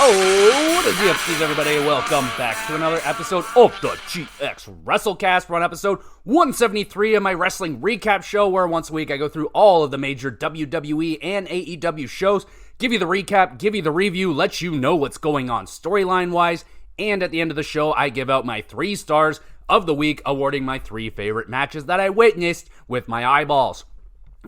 Oh, what is the upstairs, everybody? Welcome back to another episode of the GXWrestleCast. We're on episode 173 of my wrestling recap show, where once a week I go through all of the major WWE and AEW shows, give you the recap, give you the review, let you know what's going on storyline-wise, and at the end of the show, I give out my 3 stars of the week, awarding my 3 favorite matches that I witnessed with my eyeballs.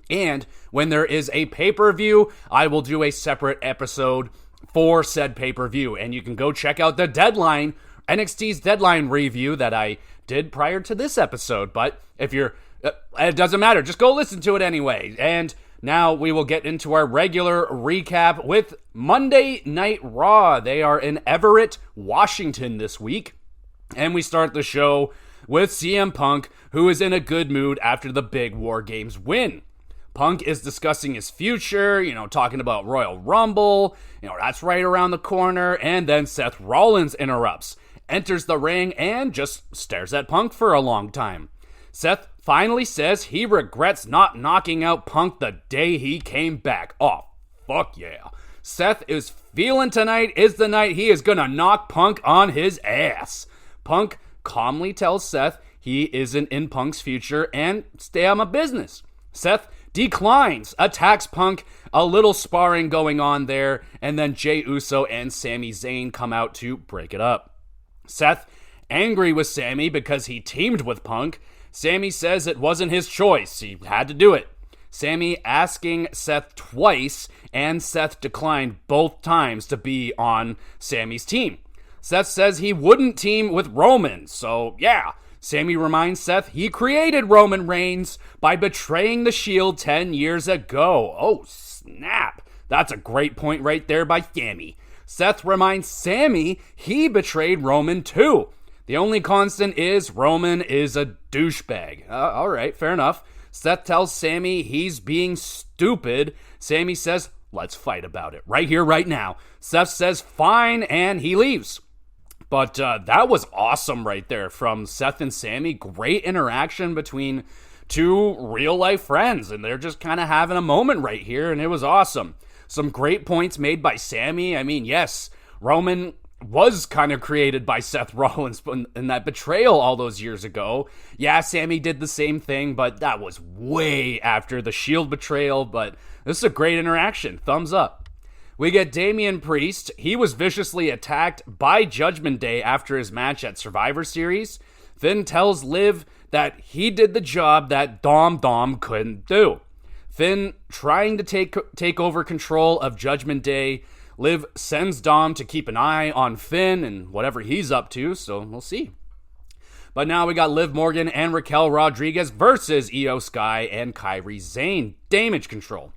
And when there is a pay-per-view, I will do a separate episode for said pay-per-view, and you can go check out the Deadline, NXT's Deadline review that I did prior to this episode, but if you're, it doesn't matter, just go listen to it anyway. And now we will get into our regular recap with Monday Night Raw. They are in Everett, Washington this week, and we start the show with CM Punk, who is in a good mood after the big War Games win. Punk is discussing his future, talking about Royal Rumble, that's right around the corner, and then Seth Rollins interrupts, enters the ring, and just stares at Punk for a long time. Seth finally says he regrets not knocking out Punk the day he came back. Oh, fuck yeah. Seth is feeling tonight is the night he is gonna knock Punk on his ass. Punk calmly tells Seth he isn't in Punk's future and stay on my business. Seth declines, attacks Punk, a little sparring going on there, and then Jey Uso and Sami Zayn come out to break it up. Seth, angry with Sami because he teamed with Punk. Sami says it wasn't his choice, he had to do it. Sami asking Seth twice, and Seth declined both times to be on Sami's team. Seth says he wouldn't team with Roman, so yeah. Sami reminds Seth he created Roman Reigns by betraying the Shield 10 years ago. Oh, snap. That's a great point right there by Sami. Seth reminds Sami he betrayed Roman too. The only constant is Roman is a douchebag. All right, fair enough. Seth tells Sami he's being stupid. Sami says, let's fight about it right here, right now. Seth says fine, and he leaves. But that was awesome right there from Seth and Sami. Great interaction between two real-life friends, and they're just kind of having a moment right here, and it was awesome. Some great points made by Sami. I mean, yes, Roman was kind of created by Seth Rollins in that betrayal all those years ago. Yeah, Sami did the same thing, but that was way after the Shield betrayal, but this is a great interaction. Thumbs up. We get Damian Priest. He was viciously attacked by Judgment Day after his match at Survivor Series. Finn tells Liv that he did the job that Dom couldn't do. Finn trying to take over control of Judgment Day. Liv sends Dom to keep an eye on Finn and whatever he's up to, so we'll see. But now we got Liv Morgan and Raquel Rodriguez versus Io Sky and Kairi Sane. Damage control.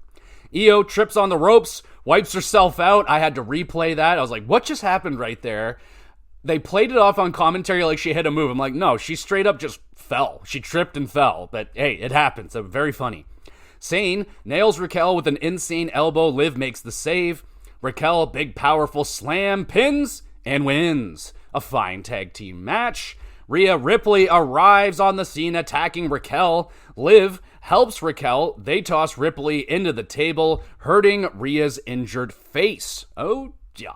Io trips on the ropes, wipes herself out. I had to replay that. I was like, what just happened right there? They played it off on commentary like she hit a move. I'm like, no, she straight up just fell. She tripped and fell. But hey, it happens. So very funny. Sane nails Raquel with an insane elbow. Liv makes the save. Raquel, big powerful slam, pins, and wins. A fine tag team match. Rhea Ripley arrives on the scene attacking Raquel. Liv helps Raquel. They toss Ripley into the table, hurting Rhea's injured face. Oh, yeah.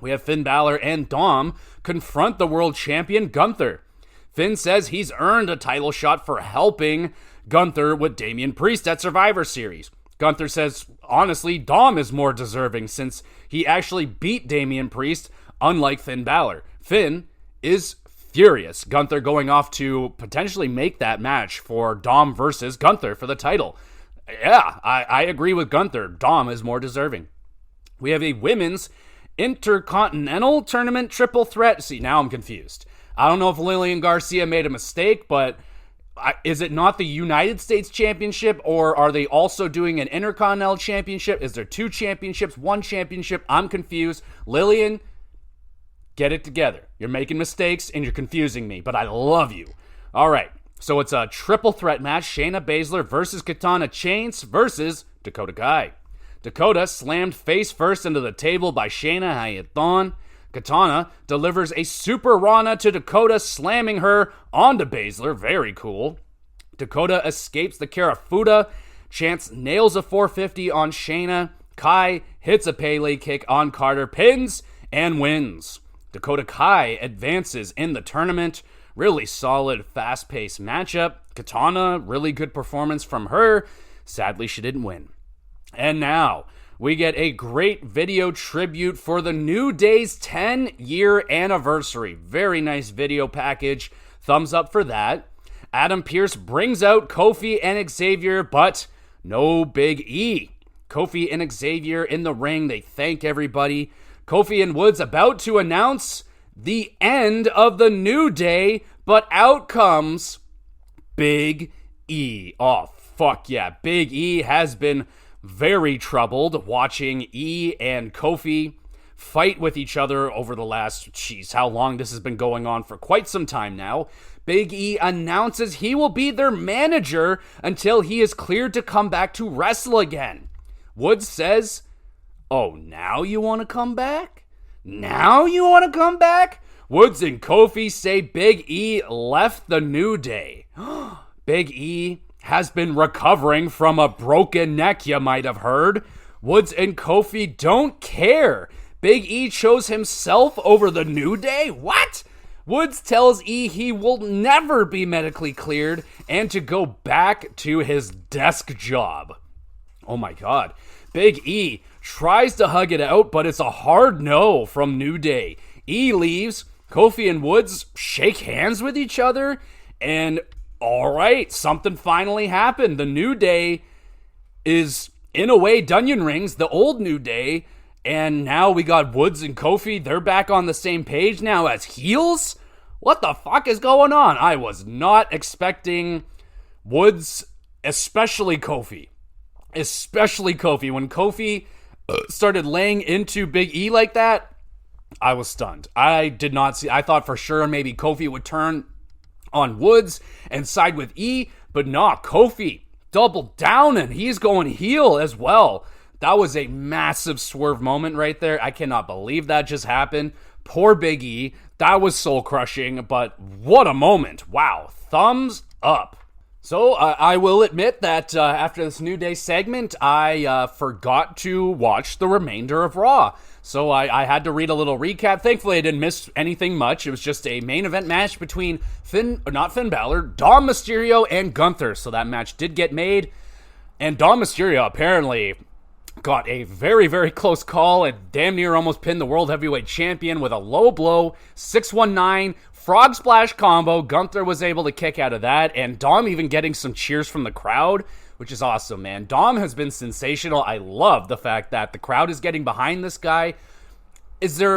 We have Finn Balor and Dom confront the world champion Gunther. Finn says he's earned a title shot for helping Gunther with Damian Priest at Survivor Series. Gunther says, honestly, Dom is more deserving since he actually beat Damian Priest, unlike Finn Balor. Finn is furious. Gunther going off to potentially make that match for Dom versus Gunther for the title. Yeah, I agree with Gunther. Dom is more deserving. We have a women's Intercontinental Tournament triple threat. See, now I'm confused. I don't know if Lillian Garcia made a mistake, but is it not the United States Championship, or are they also doing an Intercontinental Championship? Is there 2 championships, 1 championship? I'm confused. Lillian, get it together. You're making mistakes and you're confusing me, but I love you. All right, so it's a triple threat match. Shayna Baszler versus Katana Chance versus Dakota Kai. Dakota slammed face first into the table by Shayna. How you doing? Katana delivers a Super Rana to Dakota, slamming her onto Baszler. Very cool. Dakota escapes the Karafuda. Chance nails a 450 on Shayna. Kai hits a Pele kick on Carter, pins, and wins. Dakota Kai advances in the tournament. Really solid, fast-paced matchup. Katana, really good performance from her. Sadly, she didn't win. And now, we get a great video tribute for the New Day's 10-year anniversary. Very nice video package. Thumbs up for that. Adam Pearce brings out Kofi and Xavier, but no Big E. Kofi and Xavier in the ring. They thank everybody. Kofi and Woods about to announce the end of the New Day, but out comes Big E. Oh, fuck yeah. Big E has been very troubled watching E and Kofi fight with each other over the last, how long this has been going on for quite some time now. Big E announces he will be their manager until he is cleared to come back to wrestle again. Woods says, "Oh, now you want to come back? Now you want to come back?" Woods and Kofi say Big E left the New Day. Big E has been recovering from a broken neck, you might have heard. Woods and Kofi don't care. Big E chose himself over the New Day? What? Woods tells E he will never be medically cleared and to go back to his desk job. Oh my god. Big E tries to hug it out, but it's a hard no from New Day. E leaves. Kofi and Woods shake hands with each other, and alright, something finally happened. The New Day is, in a way, Dunyan Rings, the old New Day, and now we got Woods and Kofi. They're back on the same page now as heels? What the fuck is going on? I was not expecting Woods, especially Kofi. When Kofi started laying into Big E like that, I was stunned. I did not see. I thought for sure maybe Kofi would turn on Woods and side with E, but nah, Kofi doubled down and he's going heel as well. That was a massive swerve moment right there. I cannot believe that just happened. Poor Big E. That was soul crushing, but what a moment. Wow. Thumbs up. So I will admit that after this New Day segment, I forgot to watch the remainder of Raw. So I had to read a little recap. Thankfully, I didn't miss anything much. It was just a main event match between Finn Balor, Dom Mysterio, and Gunther. So that match did get made. And Dom Mysterio apparently got a very, very close call and damn near almost pinned the World Heavyweight Champion with a low blow, 619 frog splash combo. Gunther was able to kick out of that, and Dom even getting some cheers from the crowd, which is awesome, man. Dom has been sensational. I love the fact that the crowd is getting behind this guy.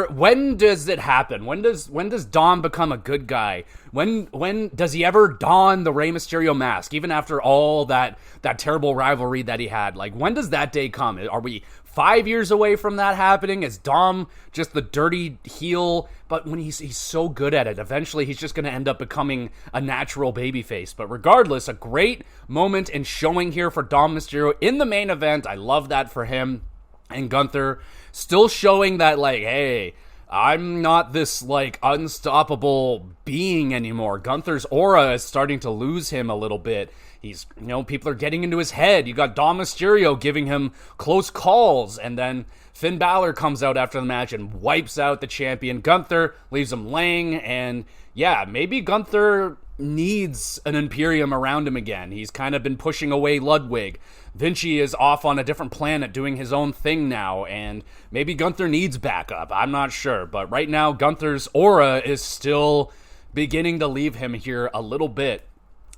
When does it happen? When does Dom become a good guy? When does he ever don the Rey Mysterio mask? Even after all that terrible rivalry that he had, like, when does that day come? Are we 5 years away from that happening? Is Dom just the dirty heel? But when he's so good at it, eventually he's just going to end up becoming a natural babyface. But regardless, a great moment and showing here for Dom Mysterio in the main event. I love that for him. And Gunther still showing that, like, hey, I'm not this, like, unstoppable being anymore. Gunther's aura is starting to lose him a little bit. He's, people are getting into his head. You got Dom Mysterio giving him close calls, and then Finn Balor comes out after the match and wipes out the champion. Gunther leaves him laying, and yeah, maybe Gunther needs an Imperium around him again. He's kind of been pushing away Ludwig. Vinci is off on a different planet doing his own thing now, and maybe Gunther needs backup. I'm not sure, but right now Gunther's aura is still beginning to leave him here a little bit.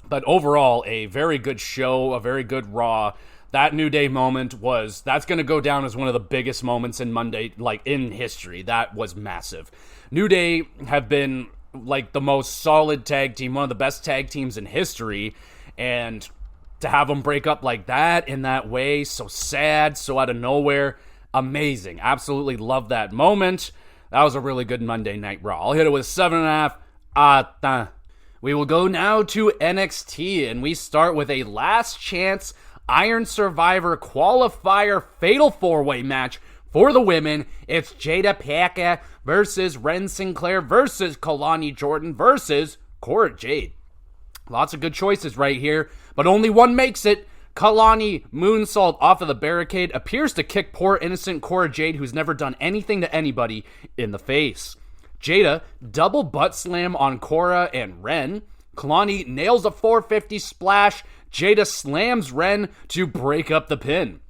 But overall, a very good show, a very good Raw. That New Day moment that's going to go down as one of the biggest moments in Monday, like, in history. That was massive. New Day have been, like, the most solid tag team, one of the best tag teams in history, and to have them break up like that in that way, so sad, so out of nowhere, amazing. Absolutely love that moment. That was a really good Monday Night Raw. I'll hit it with 7.5. We will go now to NXT, and we start with a last chance Iron Survivor qualifier fatal 4-way match for the women. It's Jada Pinkett versus Ren Sinclair versus Kalani Jordan versus Cora Jade. Lots of good choices right here, but only one makes it. Kalani moonsault off of the barricade, appears to kick poor innocent Cora Jade, who's never done anything to anybody, in the face. Jada double butt slam on Cora and Ren. Kalani nails a 450 splash. Jada slams Ren to break up the pin.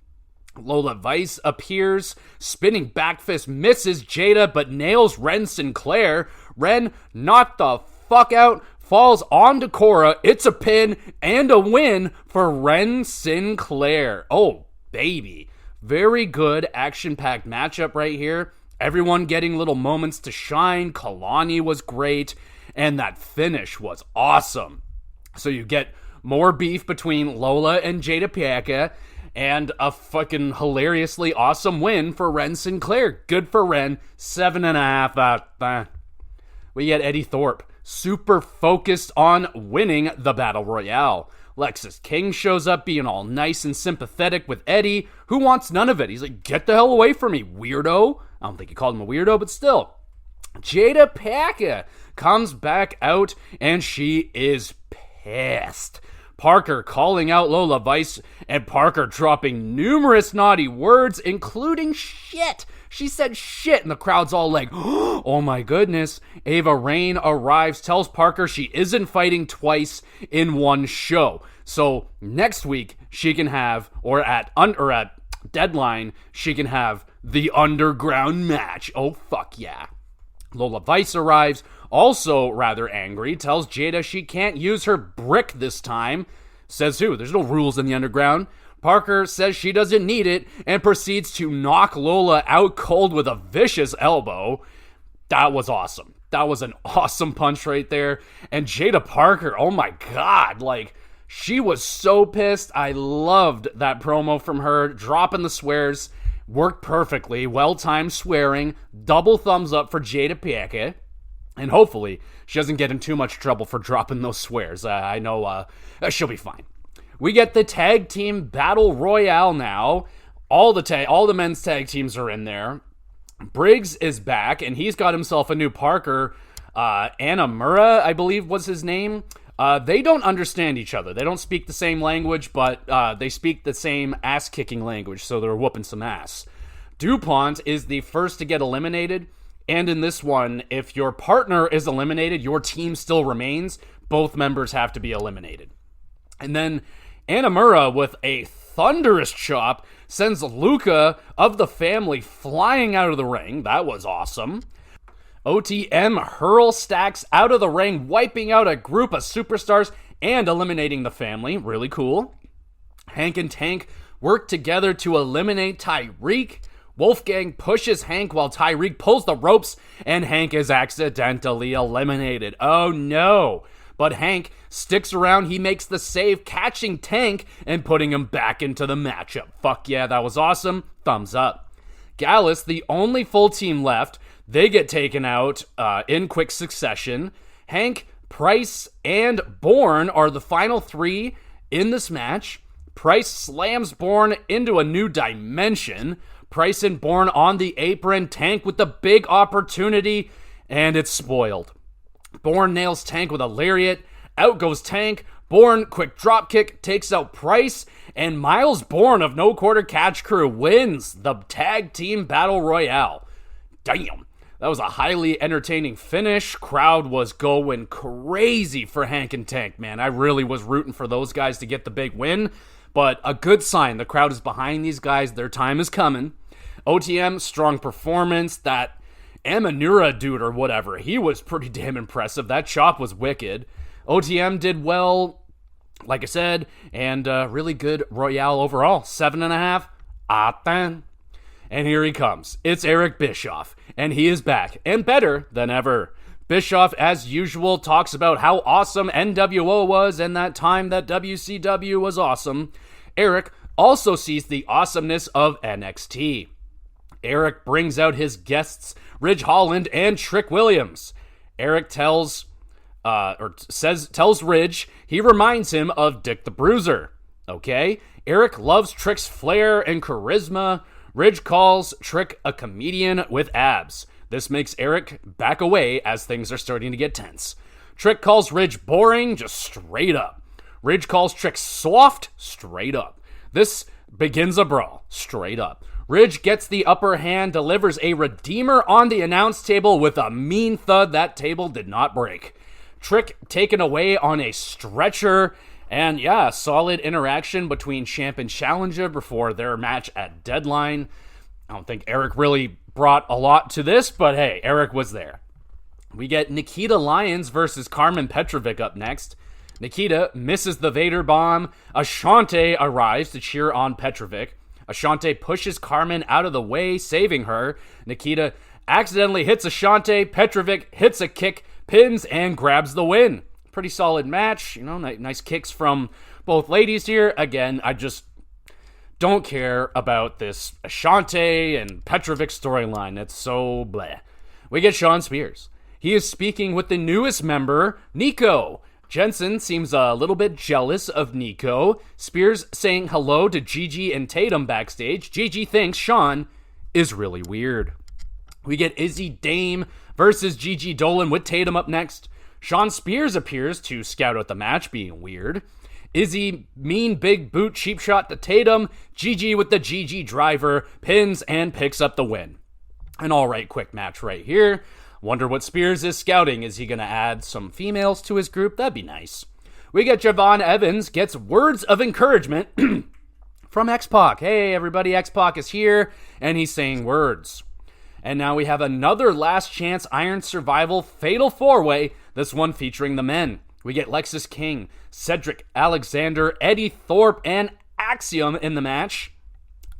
Lola Vice appears, spinning back fist misses Jada but nails Ren Sinclair. Ren knocked the fuck out, falls onto Cora. It's a pin and a win for Ren Sinclair. Oh, baby. Very good action-packed matchup right here. Everyone getting little moments to shine. Kalani was great, and that finish was awesome. So you get more beef between Lola and Jada Piaca, and a fucking hilariously awesome win for Ren Sinclair. Good for Ren. 7.5 out of 10. We get Eddie Thorpe, super focused on winning the Battle Royale. Lexis King shows up being all nice and sympathetic with Eddie, who wants none of it. He's like, get the hell away from me, weirdo. I don't think he called him a weirdo, but still. Jada Piaca comes back out, and she is pissed. Parker calling out Lola Vice, and Parker dropping numerous naughty words, including shit. She said shit, and the crowd's all like, oh my goodness. Ava Raine arrives, tells Parker she isn't fighting twice in one show. So next week, she can have, or at Deadline, she can have the underground match. Oh, fuck yeah. Lola Vice arrives, also rather angry, tells Jada she can't use her brick this time. Says who? There's no rules in the underground. Parker says she doesn't need it and proceeds to knock Lola out cold with a vicious elbow. That was awesome. That was an awesome punch right there. And Jada Parker, oh my God, like, she was so pissed. I loved that promo from her, dropping the swears. Worked perfectly, well-timed swearing, double thumbs up for Jada Piaca, and hopefully she doesn't get in too much trouble for dropping those swears. I know she'll be fine. We get the tag team battle royale now. All the men's tag teams are in there. Briggs is back, and he's got himself a new Parker. Anamura, I believe was his name. They don't understand each other. They don't speak the same language, but they speak the same ass-kicking language, so they're whooping some ass. DuPont is the first to get eliminated, and in this one, if your partner is eliminated, your team still remains. Both members have to be eliminated. And then Anamura, with a thunderous chop, sends Luca of the family flying out of the ring. That was awesome. OTM hurl Stacks out of the ring, wiping out a group of superstars and eliminating the family. Really cool. Hank and Tank work together to eliminate Tyreek. Wolfgang pushes Hank while Tyreek pulls the ropes, and Hank is accidentally eliminated. Oh no. But Hank sticks around. He makes the save, catching Tank and putting him back into the matchup. Fuck yeah, that was awesome. Thumbs up. Gallus, the only full team left, they get taken out in quick succession. Hank, Price, and Bourne are the final three in this match. Price slams Bourne into a new dimension. Price and Bourne on the apron. Tank with the big opportunity, and it's spoiled. Bourne nails Tank with a lariat. Out goes Tank. Bourne, quick dropkick, takes out Price, and Miles Bourne of No Quarter Catch Crew wins the Tag Team Battle Royale. Damn. That was a highly entertaining finish. Crowd was going crazy for Hank and Tank, man. I really was rooting for those guys to get the big win, but a good sign. The crowd is behind these guys. Their time is coming. OTM, strong performance. That Amanura dude or whatever, he was pretty damn impressive. That chop was wicked. OTM did well, like I said, and really good Royale overall. 7.5 out of 10. And here he comes. It's Eric Bischoff, and he is back, and better than ever. Bischoff, as usual, talks about how awesome NWO was and that time that WCW was awesome. Eric also sees the awesomeness of NXT. Eric brings out his guests, Ridge Holland and Trick Williams. Eric tells Ridge he reminds him of Dick the Bruiser. Okay? Eric loves Trick's flair and charisma. Ridge calls Trick a comedian with abs. This makes Eric back away as things are starting to get tense. Trick calls Ridge boring, just straight up. Ridge calls Trick soft, straight up. This begins a brawl, straight up. Ridge gets the upper hand, delivers a Redeemer on the announce table with a mean thud. That table did not break. Trick taken away on a stretcher. And yeah, solid interaction between Champ and Challenger before their match at Deadline. I don't think Eric really brought a lot to this, but hey, Eric was there. We get Nikita Lyons versus Carmen Petrovic up next. Nikita misses the Vader bomb. Ashante arrives to cheer on Petrovic. Ashante pushes Carmen out of the way, saving her. Nikita accidentally hits Ashante. Petrovic hits a kick, pins, and grabs the win. Pretty solid match. Nice kicks from both ladies here. Again, I just don't care about this Ashante and Petrovic storyline. It's so bleh. We get Shawn Spears. He is speaking with the newest member, Nico. Jensen seems a little bit jealous of Nico. Spears saying hello to Gigi and Tatum backstage. Gigi thinks Shawn is really weird. We get Izzy Dame versus Gigi Dolan with Tatum up next. Shawn Spears appears to scout out the match, being weird. Izzy, mean big boot cheap shot to Tatum. Gigi with the Gigi driver, pins and picks up the win. An alright quick match right here. Wonder what Spears is scouting. Is he going to add some females to his group? That'd be nice. We get Javon Evans gets words of encouragement from X-Pac. Hey, everybody, X-Pac is here, and he's saying words. And now we have another last chance Iron Survival Fatal 4-Way, this one featuring the men. We get Lexis King, Cedric Alexander, Eddie Thorpe, and Axiom in the match.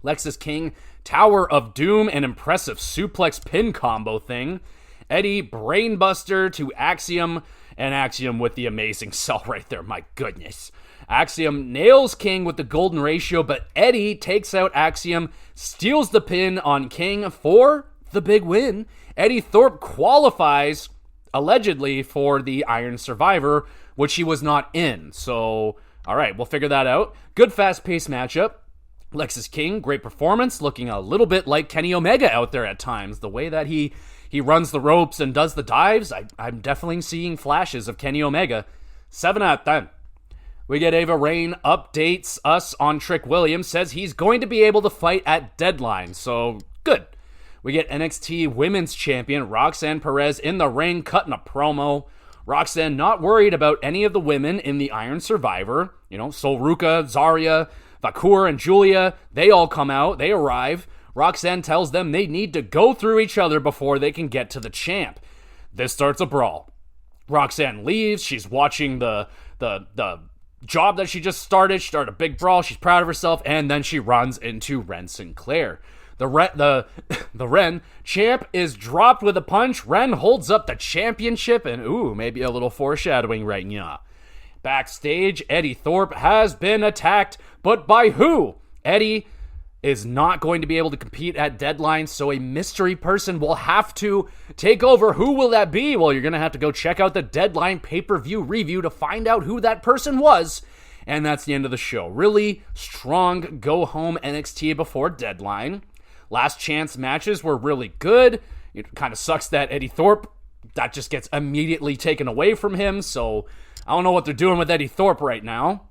Lexis King, Tower of Doom, an impressive suplex pin combo thing. Eddie, Brainbuster to Axiom, and Axiom with the amazing sell right there. My goodness. Axiom nails King with the golden ratio, but Eddie takes out Axiom, steals the pin on King for the big win. Eddie Thorpe qualifies, allegedly, for the Iron Survivor, which he was not in. So, all right, we'll figure that out. Good fast-paced matchup. Lexis King, great performance, looking a little bit like Kenny Omega out there at times. The way that he runs the ropes and does the dives, I'm definitely seeing flashes of Kenny Omega. 7 out of 10. We get Ava Raine updates us on Trick Williams, says he's going to be able to fight at Deadline, so good. We get NXT Women's Champion Roxanne Perez in the ring cutting a promo. Roxanne not worried about any of the women in the Iron Survivor. Sol Ruka, Zarya, Vakur, and Julia, they all come out, they arrive. Roxanne tells them they need to go through each other before they can get to the champ. This starts a brawl. Roxanne leaves. She's watching the job that she just started. She started a big brawl. She's proud of herself, and then she runs into Ren Sinclair. The Ren champ is dropped with a punch. Ren holds up the championship, and maybe a little foreshadowing right now. Backstage, Eddie Thorpe has been attacked, but by who? Eddie is not going to be able to compete at Deadline, so a mystery person will have to take over. Who will that be? Well, you're going to have to go check out the Deadline pay-per-view review to find out who that person was. And that's the end of the show. Really strong go-home NXT before Deadline. Last chance matches were really good. It kind of sucks that Eddie Thorpe, that just gets immediately taken away from him, so I don't know what they're doing with Eddie Thorpe right now.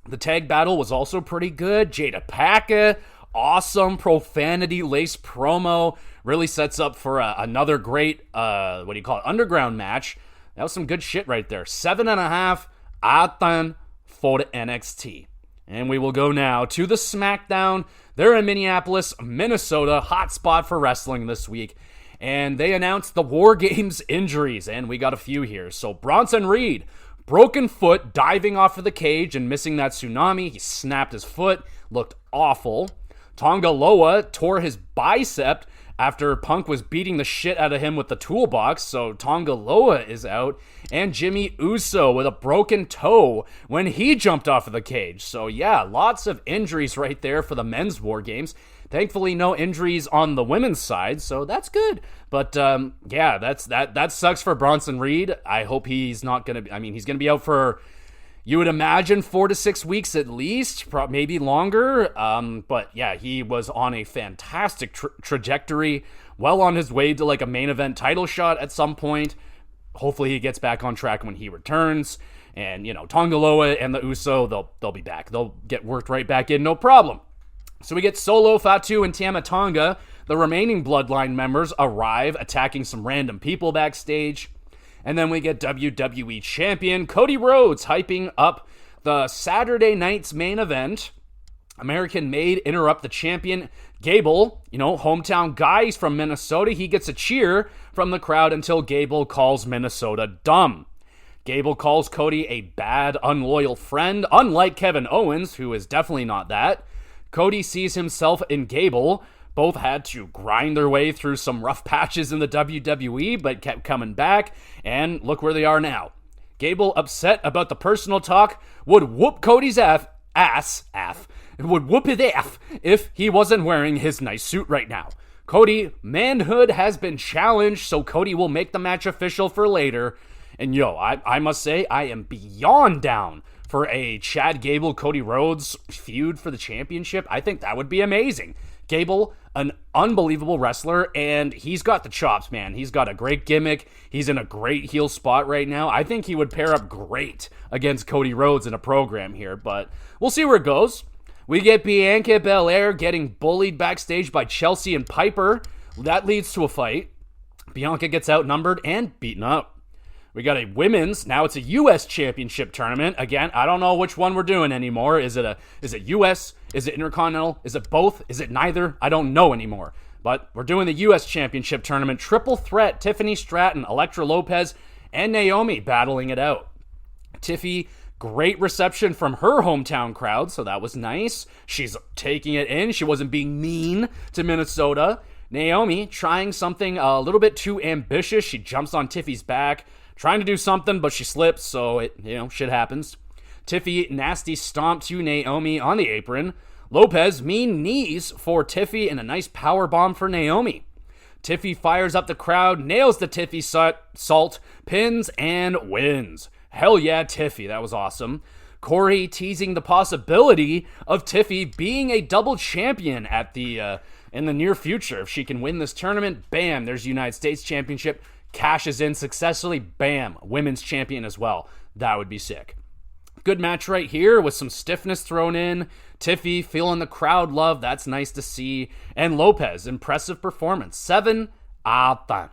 The tag battle was also pretty good. Jada Paka, awesome profanity-laced promo. Really sets up for another great, underground match. That was some good shit right there. 7.5 out of 10 for the NXT. And we will go now to the SmackDown. They're in Minneapolis, Minnesota, hot spot for wrestling this week. And they announced the War Games injuries, and we got a few here. So Bronson Reed, broken foot, diving off of the cage and missing that tsunami. He snapped his foot, looked awful. Tonga Loa tore his bicep after Punk was beating the shit out of him with the toolbox, so Tonga Loa is out. And Jimmy Uso with a broken toe when he jumped off of the cage. So yeah, lots of injuries right there for the men's War Games. Thankfully, no injuries on the women's side, so that's good. But yeah, that sucks for Bronson Reed. I hope he's not going to... he's going to be out for, you would imagine, 4 to 6 weeks at least, maybe longer. But yeah, he was on a fantastic trajectory, well on his way to like a main event title shot at some point. Hopefully he gets back on track when he returns. And, Tonga Loa and the Uso, they'll be back. They'll get worked right back in, no problem. So we get Solo, Fatu, and Tama Tonga. The remaining Bloodline members arrive, attacking some random people backstage. And then we get WWE Champion Cody Rhodes hyping up the Saturday night's main event. American Made interrupt the champion. Gable, hometown guy from Minnesota, he gets a cheer from the crowd until Gable calls Minnesota dumb. Gable calls Cody a bad, unloyal friend, unlike Kevin Owens, who is definitely not that. Cody sees himself and Gable. Both had to grind their way through some rough patches in the WWE, but kept coming back, and look where they are now. Gable, upset about the personal talk, would whoop Cody's ass if he wasn't wearing his nice suit right now. Cody, manhood has been challenged, so Cody will make the match official for later. And I must say, I am beyond down for a Chad Gable, Cody Rhodes feud for the championship. I think that would be amazing. Gable, an unbelievable wrestler, and he's got the chops, man. He's got a great gimmick. He's in a great heel spot right now. I think he would pair up great against Cody Rhodes in a program here, but we'll see where it goes. We get Bianca Belair getting bullied backstage by Chelsea and Piper. That leads to a fight. Bianca gets outnumbered and beaten up. We got a women's, now it's a U.S. championship tournament. Again, I don't know which one we're doing anymore. Is it U.S.? Is it Intercontinental? Is it both? Is it neither? I don't know anymore. But we're doing the U.S. championship tournament. Triple threat, Tiffany Stratton, Elektra Lopez, and Naomi battling it out. Tiffy, great reception from her hometown crowd, so that was nice. She's taking it in. She wasn't being mean to Minnesota. Naomi trying something a little bit too ambitious. She jumps on Tiffy's back, trying to do something, but she slips, so shit happens. Tiffy nasty stomp to Naomi on the apron. Lopez mean knees for Tiffy and a nice power bomb for Naomi. Tiffy fires up the crowd, nails the Tiffy salt, pins, and wins. Hell yeah, Tiffy, that was awesome. Corey teasing the possibility of Tiffy being a double champion in the near future. If she can win this tournament, bam, there's United States Championship. Cashes in successfully, bam, women's champion as well. That would be sick. Good match right here with some stiffness thrown in. Tiffy feeling the crowd love, that's nice to see. And Lopez, impressive performance. 7 out of 10.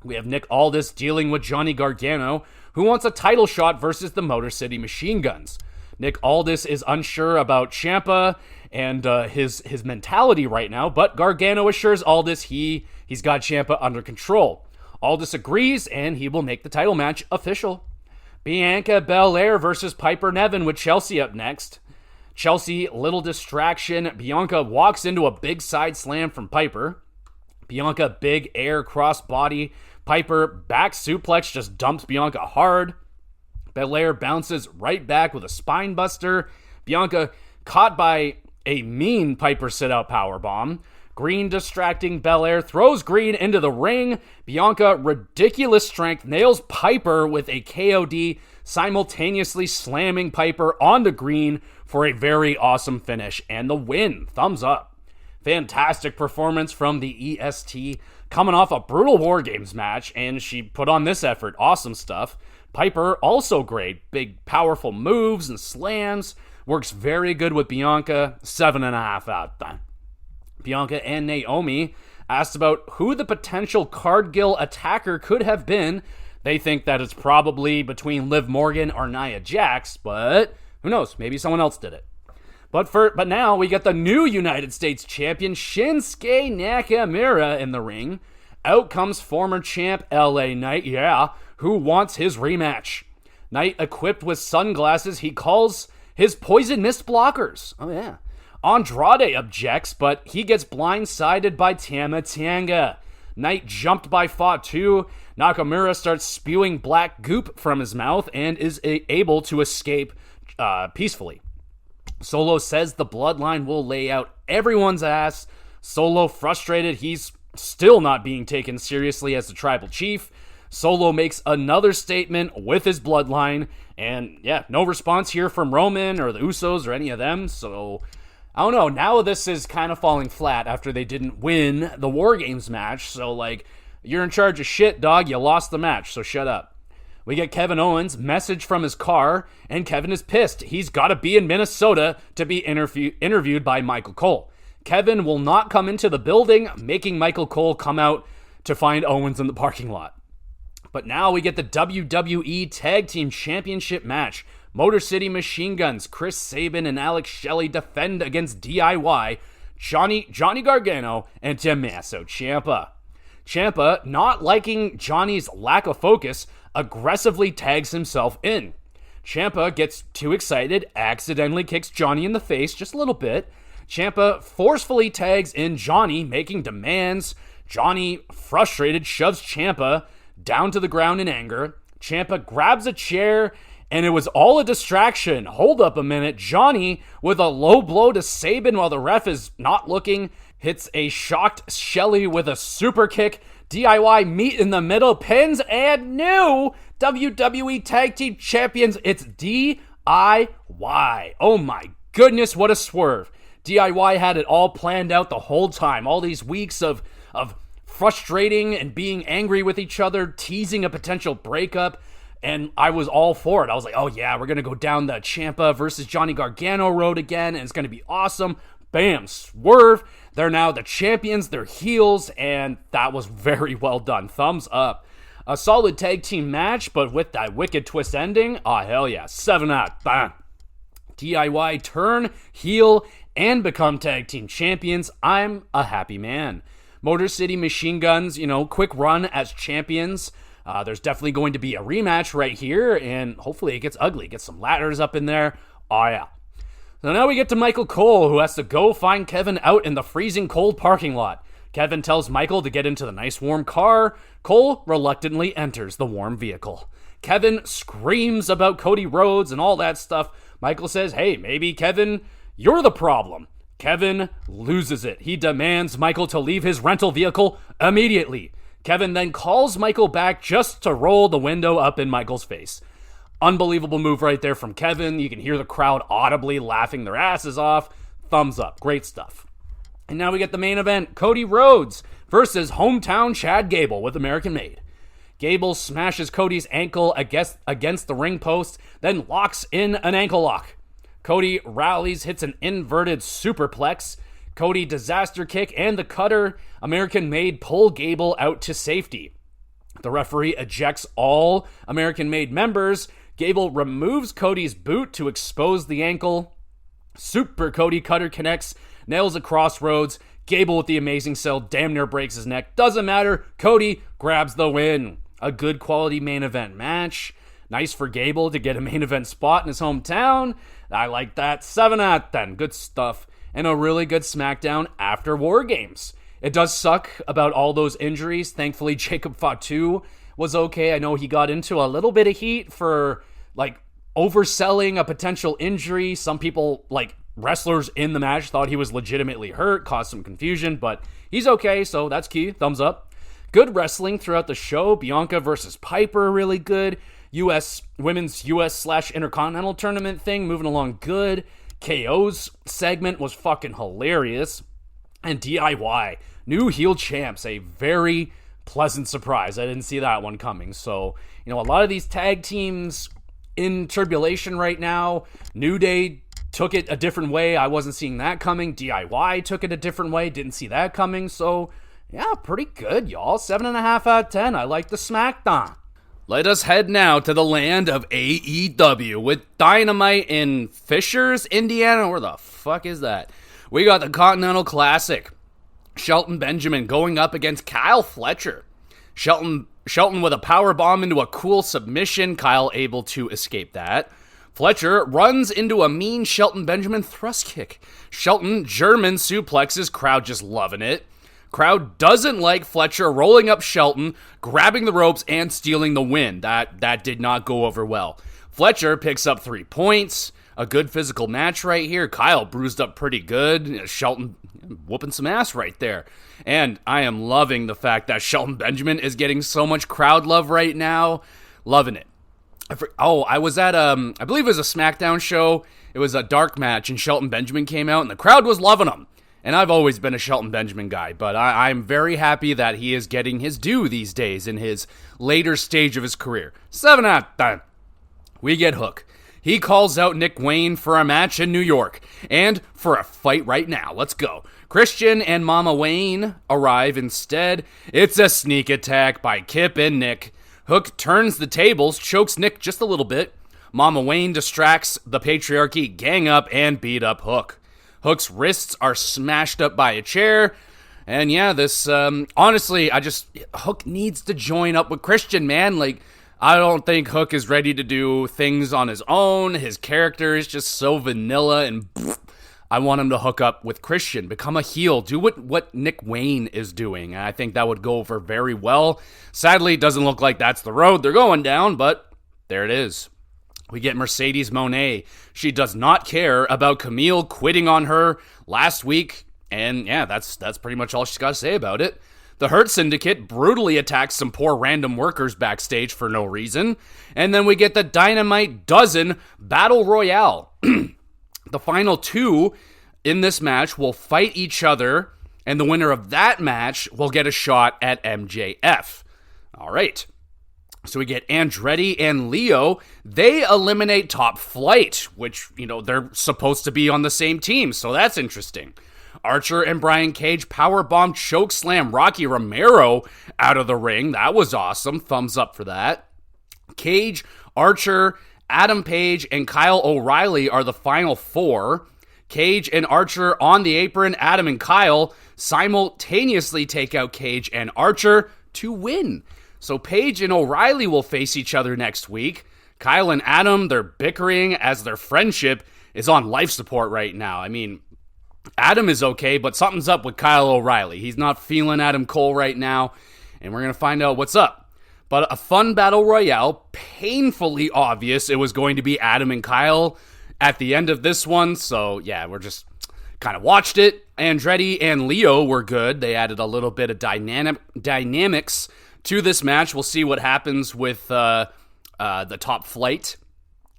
We have Nick Aldis dealing with Johnny Gargano, who wants a title shot versus the Motor City Machine Guns. Nick Aldis is unsure about Ciampa and his mentality right now, but Gargano assures Aldis he's got Ciampa under control. Aldis agrees, and he will make the title match official. Bianca Belair versus Piper Niven with Chelsea up next. Chelsea, little distraction. Bianca walks into a big side slam from Piper. Bianca, big air crossbody. Piper, back suplex, just dumps Bianca hard. Belair bounces right back with a spine buster. Bianca caught by a mean Piper sit-out powerbomb. Green distracting Belair, throws Green into the ring. Bianca, ridiculous strength, nails Piper with a KOD, simultaneously slamming Piper onto Green for a very awesome finish. And the win, thumbs up. Fantastic performance from the EST, coming off a brutal War Games match, and she put on this effort. Awesome stuff. Piper, also great. Big, powerful moves and slams. Works very good with Bianca. 7.5 out of 10. Bianca and Naomi asked about who the potential Cargill attacker could have been. They think that it's probably between Liv Morgan or Nia Jax, but who knows? Maybe someone else did it. But now we got the new United States champion Shinsuke Nakamura in the ring. Out comes former champ LA Knight, who wants his rematch. Knight, equipped with sunglasses, he calls his poison mist blockers. Oh yeah. Andrade objects, but he gets blindsided by Tama Tonga. Knight jumped by Fatu. Nakamura starts spewing black goop from his mouth and is able to escape peacefully. Solo says the bloodline will lay out everyone's ass. Solo frustrated, he's still not being taken seriously as the tribal chief. Solo makes another statement with his bloodline, and no response here from Roman or the Usos or any of them, so I don't know. Now this is kind of falling flat after they didn't win the War Games match. So, you're in charge of shit, dog. You lost the match, so shut up. We get Kevin Owens' message from his car, and Kevin is pissed. He's got to be in Minnesota to be interviewed by Michael Cole. Kevin will not come into the building, making Michael Cole come out to find Owens in the parking lot. But now we get the WWE Tag Team Championship match. Motor City Machine Guns, Chris Sabin and Alex Shelley defend against DIY, Johnny Gargano, and Tommaso Ciampa. Ciampa, not liking Johnny's lack of focus, aggressively tags himself in. Ciampa gets too excited, accidentally kicks Johnny in the face just a little bit. Ciampa forcefully tags in Johnny, making demands. Johnny, frustrated, shoves Ciampa down to the ground in anger. Ciampa grabs a chair, and it was all a distraction. Hold up a minute. Johnny, with a low blow to Sabin while the ref is not looking, hits a shocked Shelley with a super kick. DIY meet in the middle, pins, and new WWE Tag Team Champions. It's DIY. Oh my goodness, what a swerve. DIY had it all planned out the whole time. All these weeks of frustrating and being angry with each other, teasing a potential breakup. And I was all for it. I was like, oh yeah, we're going to go down the Ciampa versus Johnny Gargano road again, and it's going to be awesome. Bam, swerve. They're now the champions, they're heels, and that was very well done. Thumbs up. A solid tag team match, but with that wicked twist ending, oh hell yeah, 7 out, bam. DIY turn, heel, and become tag team champions. I'm a happy man. Motor City Machine Guns, quick run as champions. There's definitely going to be a rematch right here, and hopefully it gets ugly. Get some ladders up in there. Oh, yeah. So now we get to Michael Cole, who has to go find Kevin out in the freezing cold parking lot. Kevin tells Michael to get into the nice warm car. Cole reluctantly enters the warm vehicle. Kevin screams about Cody Rhodes and all that stuff. Michael says, hey, maybe Kevin, you're the problem. Kevin loses it. He demands Michael to leave his rental vehicle immediately. Kevin then calls Michael back just to roll the window up in Michael's face. Unbelievable move right there from Kevin. You can hear the crowd audibly laughing their asses off. Thumbs up. Great stuff. And now we get the main event. Cody Rhodes versus hometown Chad Gable with American Made. Gable smashes Cody's ankle against the ring post, then locks in an ankle lock. Cody rallies, hits an inverted superplex. Cody disaster kick and the cutter. American Made pull Gable out to safety. The referee ejects all American Made members. Gable removes Cody's boot to expose the ankle. Super Cody cutter connects, nails a crossroads. Gable with the amazing sell damn near breaks his neck. Doesn't matter. Cody grabs the win. A good quality main event match. Nice for Gable to get a main event spot in his hometown. I like that. 7 out of 10. Good stuff. And a really good SmackDown after War Games. It does suck about all those injuries. Thankfully, Jacob Fatu was okay. I know he got into a little bit of heat for overselling a potential injury. Some people, wrestlers in the match, thought he was legitimately hurt, caused some confusion, but he's okay, so that's key. Thumbs up. Good wrestling throughout the show. Bianca versus Piper, really good. Women's US/Intercontinental Tournament thing, moving along good. KO's segment was fucking hilarious. And DIY, new heel champs, a very pleasant surprise. I didn't see that one coming. So, a lot of these tag teams in tribulation right now. New Day took it a different way. I wasn't seeing that coming. DIY took it a different way. Didn't see that coming. So, yeah, pretty good, y'all. 7.5 out of 10. I like the SmackDown. Let us head now to the land of AEW with Dynamite in Fishers, Indiana. Where the fuck is that? We got the Continental Classic. Shelton Benjamin going up against Kyle Fletcher. Shelton with a power bomb into a cool submission. Kyle able to escape that. Fletcher runs into a mean Shelton Benjamin thrust kick. Shelton German suplexes. Crowd just loving it. Crowd doesn't like Fletcher rolling up Shelton, grabbing the ropes, and stealing the win. That did not go over well. Fletcher picks up 3 points. A good physical match right here. Kyle bruised up pretty good. Shelton whooping some ass right there. And I am loving the fact that Shelton Benjamin is getting so much crowd love right now. Loving it. I was at, I believe it was a SmackDown show. It was a dark match, and Shelton Benjamin came out, and the crowd was loving him. And I've always been a Shelton Benjamin guy, but I'm very happy that he is getting his due these days in his later stage of his career. 7 out of 10. We get Hook. He calls out Nick Wayne for a match in New York, and for a fight right now. Let's go. Christian and Mama Wayne arrive instead. It's a sneak attack by Kip and Nick. Hook turns the tables, chokes Nick just a little bit. Mama Wayne distracts the patriarchy, gang up, and beat up Hook. Hook's wrists are smashed up by a chair. And yeah, this, honestly, Hook needs to join up with Christian, man. Like, I don't think Hook is ready to do things on his own. His character is just so vanilla, and I want him to hook up with Christian, become a heel, do what Nick Wayne is doing. And I think that would go over very well. Sadly, it doesn't look like that's the road they're going down, but there it is. We get Mercedes Moné. She does not care about Camille quitting on her last week. And yeah, that's pretty much all she's got to say about it. The Hurt Syndicate brutally attacks some poor random workers backstage for no reason. And then we get the Dynamite Dozen Battle Royale. The final two in this match will fight each other. And the winner of that match will get a shot at MJF. All right. So we get Andretti and Leo. They eliminate Top Flight, which, they're supposed to be on the same team, so that's interesting. Archer and Brian Cage powerbomb chokeslam Rocky Romero out of the ring. That was awesome. Thumbs up for that. Cage, Archer, Adam Page, and Kyle O'Reilly are the final four. Cage and Archer on the apron. Adam and Kyle simultaneously take out Cage and Archer to win. So Page and O'Reilly will face each other next week. Kyle and Adam, they're bickering as their friendship is on life support right now. I mean, Adam is okay, but something's up with Kyle O'Reilly. He's not feeling Adam Cole right now, and we're going to find out what's up. But a fun battle royale, painfully obvious it was going to be Adam and Kyle at the end of this one. So yeah, we're just kind of watched it. Andretti and Leo were good. They added a little bit of dynamics to this match. We'll see what happens with the Top Flight.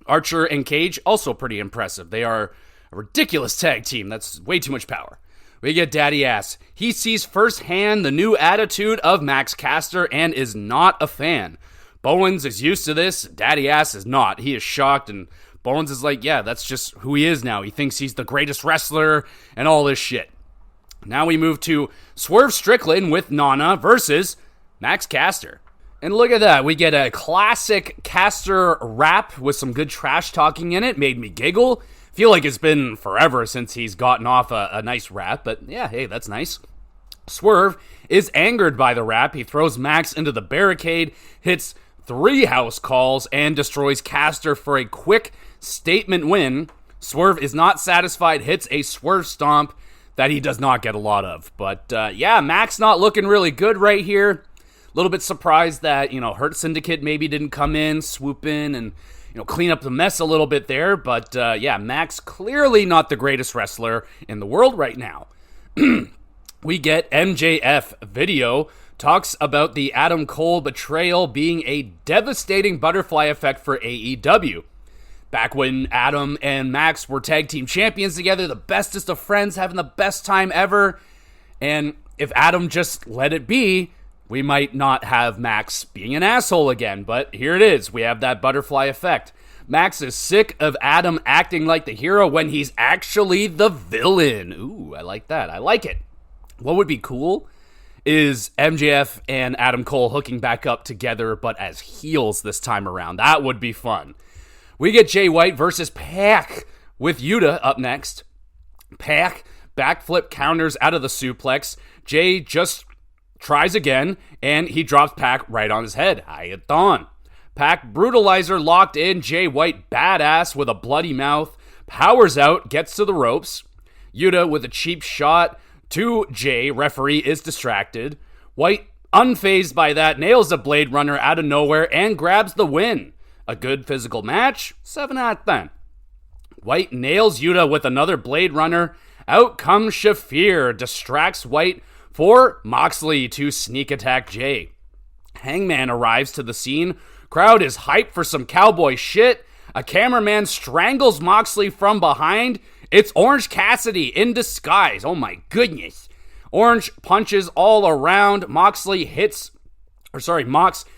Archer and Cage, also pretty impressive. They are a ridiculous tag team. That's way too much power. We get Daddy Ass. He sees firsthand the new attitude of Max Caster and is not a fan. Bowens is used to this. Daddy Ass is not. He is shocked, and Bowens is like, yeah, that's just who he is now. He thinks he's the greatest wrestler and all this shit. Now we move to Swerve Strickland with Nana versus Max Caster. And look at that. We get a classic Caster rap with some good trash talking in it. Made me giggle. Feel like it's been forever since he's gotten off a nice rap, but yeah, hey, that's nice. Swerve is angered by the rap. He throws Max into the barricade, hits 3 house calls, and destroys Caster for a quick statement win. Swerve is not satisfied, hits a Swerve Stomp that he does not get a lot of. But yeah, Max not looking really good right here. A little bit surprised that, Hurt Syndicate maybe didn't come in, swoop in, and, clean up the mess a little bit there. But yeah, Max clearly not the greatest wrestler in the world right now. We get MJF video, talks about the Adam Cole betrayal being a devastating butterfly effect for AEW. Back when Adam and Max were tag team champions together, the bestest of friends, having the best time ever. And if Adam just let it be, we might not have Max being an asshole again. But here it is. We have that butterfly effect. Max is sick of Adam acting like the hero when he's actually the villain. Ooh, I like that. I like it. What would be cool is MJF and Adam Cole hooking back up together, but as heels this time around. That would be fun. We get Jay White versus Pac with Yuta up next. Pac backflip counters out of the suplex. Jay just tries again, and he drops Pac right on his head. How you doing? Pac brutalizer locked in. Jay White badass with a bloody mouth. Powers out, gets to the ropes. Yuta with a cheap shot to Jay. Referee is distracted. White, unfazed by that, nails a Blade Runner out of nowhere and grabs the win. A good physical match, 7 out of 10. White nails Yuta with another Blade Runner. Out comes Shafir, distracts White for Moxley to sneak attack Jay. Hangman arrives to the scene. Crowd is hyped for some cowboy shit. A cameraman strangles Moxley from behind, It's Orange Cassidy in disguise. Oh my goodness. Orange punches all around. Mox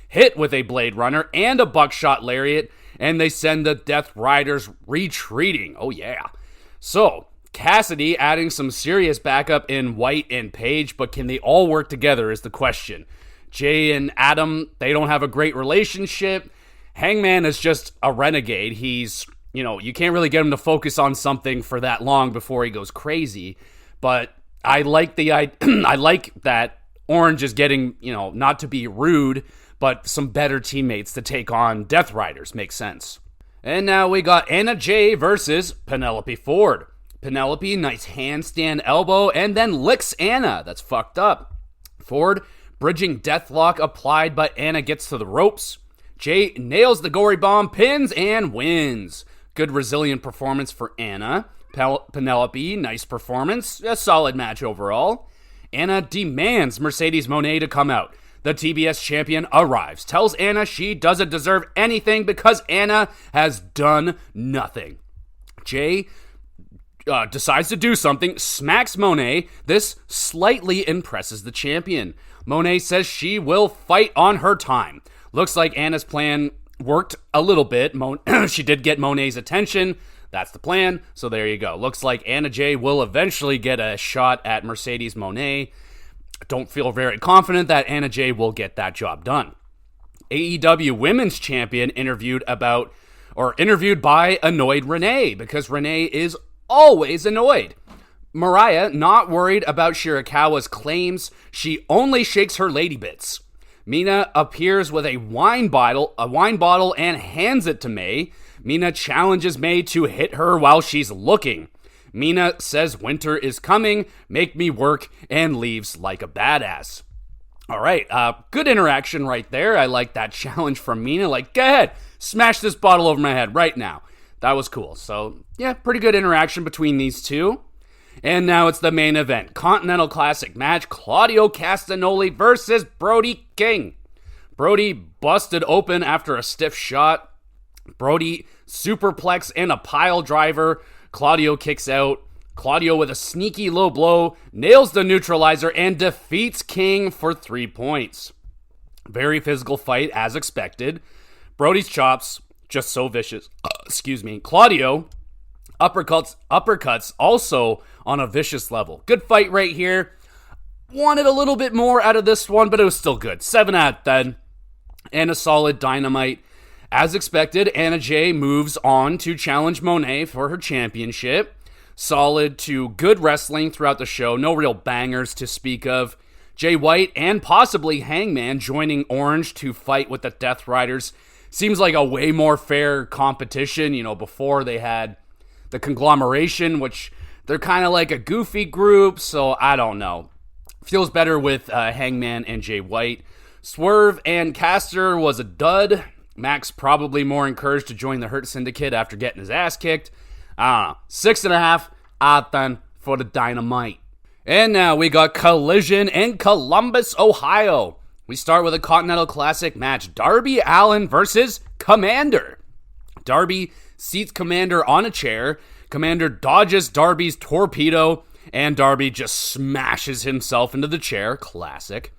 hit with a Blade Runner and a buckshot lariat, and they send the Death Riders retreating. Oh yeah. So, Cassidy adding some serious backup in White and Page, but can they all work together is the question. Jay and Adam, they don't have a great relationship. Hangman is just a renegade. He's, you can't really get him to focus on something for that long before he goes crazy. But I like I like that Orange is getting, not to be rude, but some better teammates to take on Death Riders. Makes sense. And now we got Anna Jay versus Penelope Ford. Penelope, nice handstand elbow, and then licks Anna. That's fucked up. Ford, bridging deathlock applied, but Anna gets to the ropes. Jay nails the gory bomb, pins, and wins. Good resilient performance for Anna. Penelope, nice performance. A solid match overall. Anna demands Mercedes Moné to come out. The TBS champion arrives, tells Anna she doesn't deserve anything because Anna has done nothing. Jay decides to do something, smacks Moné. This slightly impresses the champion. Moné says she will fight on her time. Looks like Anna's plan worked a little bit. She did get Moné's attention. That's the plan, so there you go. Looks like Anna Jay will eventually get a shot at Mercedes Moné. Don't feel very confident that Anna Jay will get that job done. AEW Women's Champion interviewed by annoyed Renee, because Renee is always annoyed. Mariah, not worried about Shirakawa's claims, she only shakes her lady bits. Mina appears with a wine bottle and hands it to May. Mina challenges May to hit her while she's looking. Mina says winter is coming, make me work, and leaves like a badass. All right, good interaction right there. I like that challenge from Mina. Like, go ahead, smash this bottle over my head right now. That was cool. So, yeah, pretty good interaction between these two. And now it's the main event. Continental Classic match. Claudio Castagnoli versus Brody King. Brody busted open after a stiff shot. Brody superplex and a pile driver. Claudio kicks out. Claudio with a sneaky low blow, nails the neutralizer, and defeats King for 3 points. Very physical fight as expected. Brody's chops, just so vicious. Claudio, uppercuts also on a vicious level. Good fight right here. Wanted a little bit more out of this one, but it was still good. 7 out of 10. And a solid Dynamite. As expected, Anna Jay moves on to challenge Moné for her championship. Solid to good wrestling throughout the show. No real bangers to speak of. Jay White and possibly Hangman joining Orange to fight with the Death Riders. Seems like a way more fair competition. Before they had the conglomeration, which they're kind of like a goofy group, so I don't know. Feels better with Hangman and Jay White. Swerve and Caster was a dud. Max probably more encouraged to join the Hurt Syndicate after getting his ass kicked. I don't know. 6.5 out of 10 for the Dynamite. And now we got Collision in Columbus, Ohio. We start with a Continental Classic match. Darby Allin versus Commander. Darby seats Commander on a chair. Commander dodges Darby's torpedo, and Darby just smashes himself into the chair. Classic.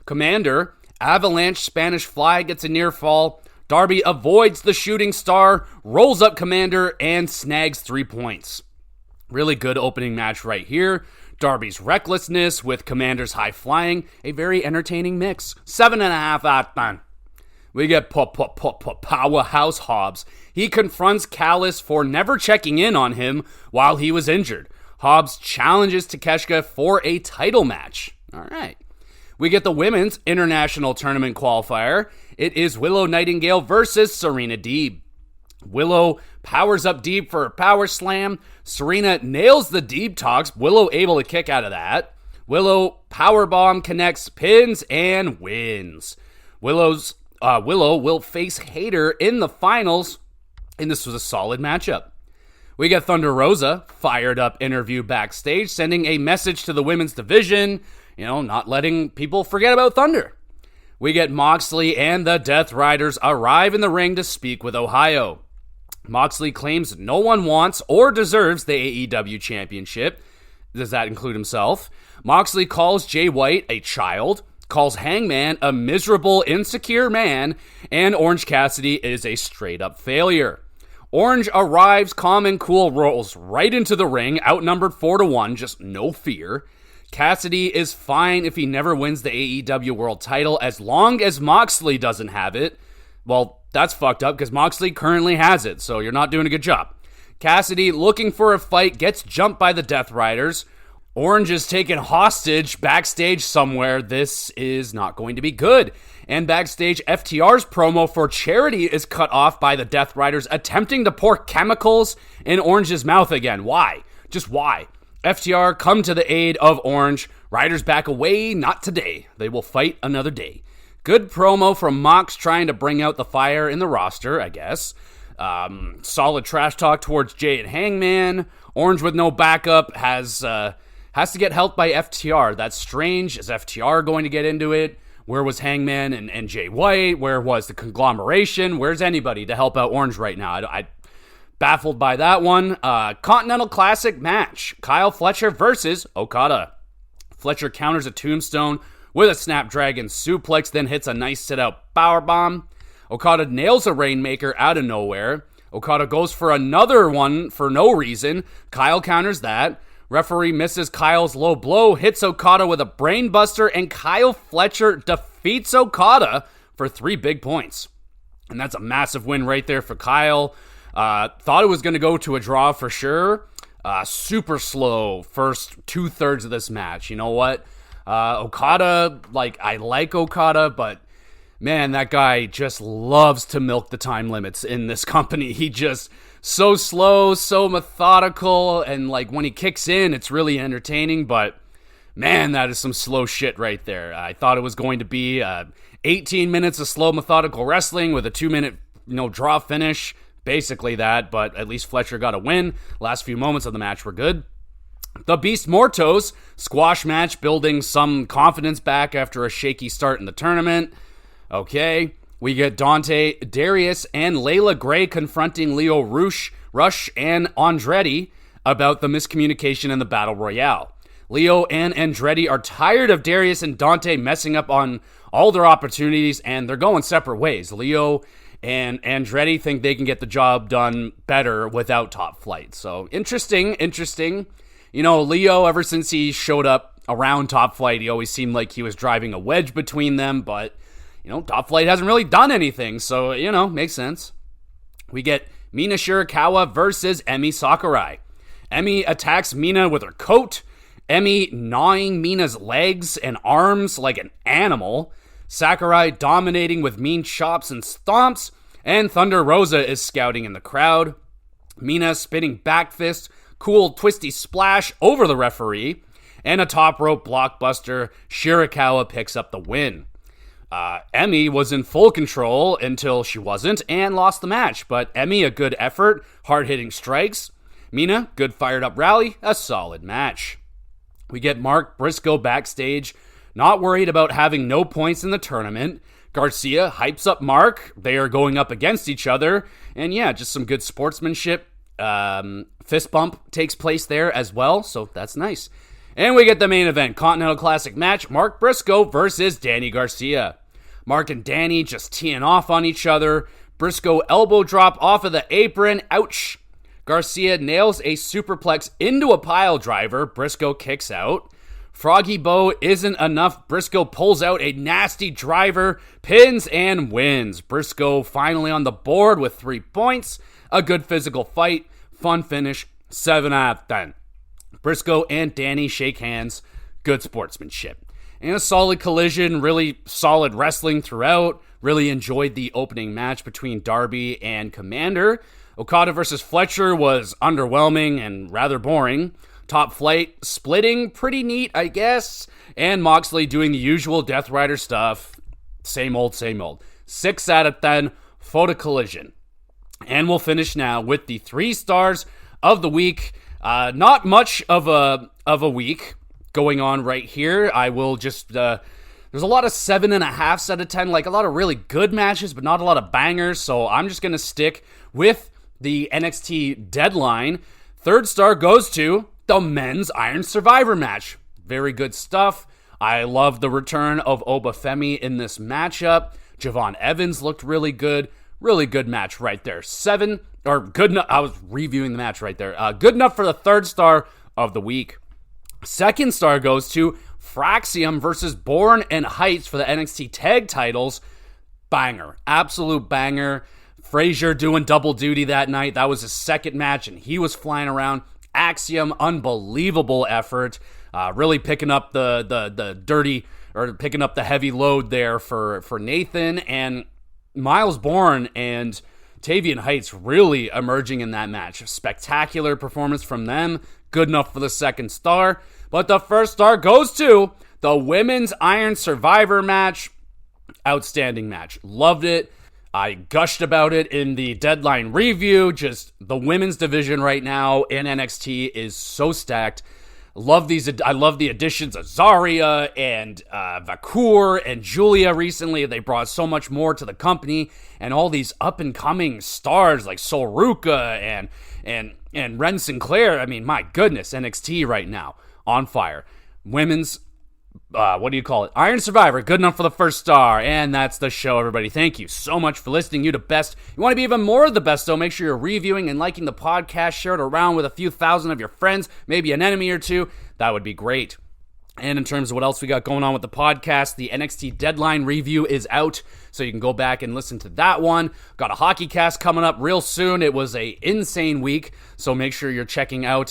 Commander, avalanche Spanish fly, gets a near fall. Darby avoids the shooting star, rolls up Commander, and snags 3 points. Really good opening match right here. Darby's recklessness with Commander's high flying, a very entertaining mix. 7.5 out of 10. We get Powerhouse Hobbs. He confronts Callis for never checking in on him while he was injured. Hobbs challenges Takeshita for a title match. All right. We get the Women's International Tournament qualifier. It is Willow Nightingale versus Serena Deeb. Willow powers up Deeb for a power slam. Serena nails the Deeb tox. Willow able to kick out of that. Willow powerbomb connects, pins, and wins. Willow will face Hayter in the finals, and this was a solid matchup. We get Thunder Rosa, fired up interview backstage, sending a message to the women's division, not letting people forget about Thunder. We get Moxley and the Death Riders arrive in the ring to speak with Ohio. Moxley claims no one wants or deserves the AEW championship. Does that include himself? Moxley calls Jay White a child, calls Hangman a miserable, insecure man, and Orange Cassidy is a straight-up failure. Orange arrives calm and cool, rolls right into the ring, outnumbered 4-1, just no fear. Cassidy is fine if he never wins the AEW World title as long as Moxley doesn't have it. Well, that's fucked up because Moxley currently has it, so you're not doing a good job. Cassidy, looking for a fight, gets jumped by the Death Riders. Orange is taken hostage backstage somewhere. This is not going to be good. And backstage, FTR's promo for charity is cut off by the Death Riders attempting to pour chemicals in Orange's mouth again. Why? Just why? FTR come to the aid of Orange. Riders back away, not today. They will fight another day. Good promo from Mox trying to bring out the fire in the roster, I guess. Solid trash talk towards Jay and Hangman. Orange with no backup has to get helped by FTR. That's strange. Is FTR going to get into it? Where was Hangman and Jay White? Where was the conglomeration? Where's anybody to help out Orange right now? I baffled by that one. Continental Classic match. Kyle Fletcher versus Okada. Fletcher counters a tombstone with a Snapdragon suplex, then hits a nice sit-out powerbomb. Okada nails a Rainmaker out of nowhere. Okada goes for another one for no reason. Kyle counters that. Referee misses Kyle's low blow, hits Okada with a brainbuster, and Kyle Fletcher defeats Okada for 3 big points. And that's a massive win right there for Kyle. Thought it was going to go to a draw for sure. Super slow first 2/3 of this match. You know what? Okada, I like Okada, but man, that guy just loves to milk the time limits in this company. He just so slow, so methodical, and when he kicks in, it's really entertaining, but man, that is some slow shit right there. I thought it was going to be 18 minutes of slow, methodical wrestling with a 2-minute, draw finish. Basically that, but at least Fletcher got a win. Last few moments of the match were good. The Beast Mortos squash match, building some confidence back after a shaky start in the tournament. Okay, we get Dante, Darius, and Layla Gray confronting Leo Rush and Andretti about the miscommunication in the Battle Royale. Leo and Andretti are tired of Darius and Dante messing up on all their opportunities, and they're going separate ways. Leo and Andretti think they can get the job done better without Top Flight. So, interesting. Leo, ever since he showed up around Top Flight, he always seemed like he was driving a wedge between them, but Top Flight hasn't really done anything, so, makes sense. We get Mina Shirakawa versus Emi Sakurai. Emi attacks Mina with her coat. Emi gnawing Mina's legs and arms like an animal. Sakurai dominating with mean chops and stomps. And Thunder Rosa is scouting in the crowd. Mina spinning back fist, cool twisty splash over the referee. And a top rope blockbuster. Shirakawa picks up the win. Emi was in full control until she wasn't and lost the match. But Emi, a good effort, hard-hitting strikes. Mina, good fired-up rally, a solid match. We get Mark Briscoe backstage, not worried about having no points in the tournament. Garcia hypes up Mark. They are going up against each other. And yeah, just some good sportsmanship. Fist bump takes place there as well, so that's nice. And we get the main event, Continental Classic match, Mark Briscoe versus Danny Garcia. Mark and Danny just teeing off on each other. Briscoe elbow drop off of the apron. Ouch. Garcia nails a superplex into a pile driver. Briscoe kicks out. Froggy Bow isn't enough. Briscoe pulls out a nasty driver, pins, and wins. Briscoe finally on the board with 3 points. A good physical fight. Fun finish. 7 out of 10. Briscoe and Danny shake hands. Good sportsmanship. And a solid collision, really solid wrestling throughout. Really enjoyed the opening match between Darby and Commander. Okada versus Fletcher was underwhelming and rather boring. Top Flight splitting, pretty neat, I guess. And Moxley doing the usual Death Rider stuff. Same old, same old. 6 out of 10, photo collision. And we'll finish now with the 3 stars of the week. Not much of a week going on right here. I will just, there's a lot of 7.5 out of 10, a lot of really good matches, but not a lot of bangers, so I'm just going to stick with the NXT Deadline. Third star goes to the Men's Iron Survivor match. Very good stuff. I love the return of Obafemi in this matchup. Javon Evans looked really good. Really good match right there. Good enough. I was reviewing the match right there. Good enough for the third star of the week. Second star goes to Fraxium versus Bourne and Heights for the NXT tag titles. Banger. Absolute banger. Frazier doing double duty that night. That was his second match, and he was flying around. Axiom, unbelievable effort. Really picking up the dirty, or picking up the heavy load there for Nathan. And Miles Bourne and Tavian Heights really emerging in that match. Spectacular performance from them. Good enough for the second star. But the first star goes to the Women's Iron Survivor match. Outstanding match. Loved it. I gushed about it in the Deadline review. Just the women's division right now in NXT is so stacked. I love the additions of Zarya and Vakur and Julia recently. They brought so much more to the company, and all these up-and-coming stars like Sol Ruka and Ren Sinclair. I mean, my goodness, NXT right now on fire. Women's Iron Survivor, good enough for the first star. And that's the show, everybody. Thank you so much for listening. You the best. You want to be even more of the best, though, make sure you're reviewing and liking the podcast. Share it around with a few thousand of your friends, maybe an enemy or two. That would be great. And in terms of what else we got going on with the podcast, the NXT Deadline review is out, so you can go back and listen to that one. Got a hockey cast coming up real soon. It was a insane week, so make sure you're checking out,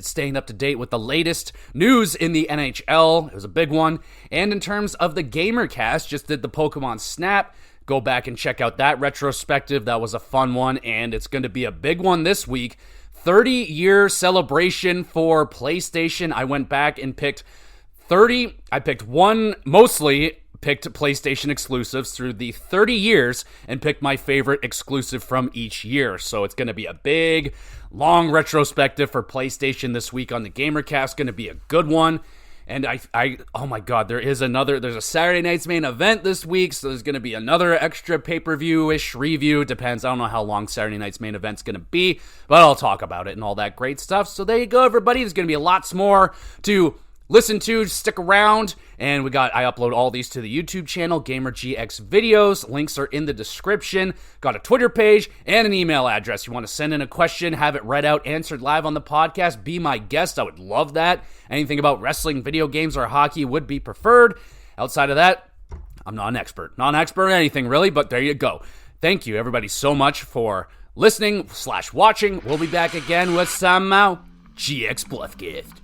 staying up to date with the latest news in the NHL. It was a big one. And in terms of the Gamer Cast, just did the Pokemon Snap. Go back and check out that retrospective. That was a fun one, and it's going to be a big one this week. 30-year celebration for PlayStation. I went back and picked mostly picked PlayStation exclusives through the 30 years and picked my favorite exclusive from each year. So it's going to be a big, long retrospective for PlayStation this week on the GamerCast. Going to be a good one. And oh my God, there's a Saturday Night's Main Event this week, so there's going to be another extra pay-per-view-ish review. Depends. I don't know how long Saturday Night's Main Event's going to be, but I'll talk about it and all that great stuff. So there you go, everybody. There's going to be lots more to listen to. Stick around. And I upload all these to the YouTube channel, GamerGX Videos. Links are in the description. Got a Twitter page and an email address. You want to send in a question, have it read out, answered live on the podcast, be my guest. I would love that. Anything about wrestling, video games, or hockey would be preferred. Outside of that, I'm not an expert. Not an expert in anything, really, but there you go. Thank you, everybody, so much for listening / watching. We'll be back again with some GX Bluff Gift.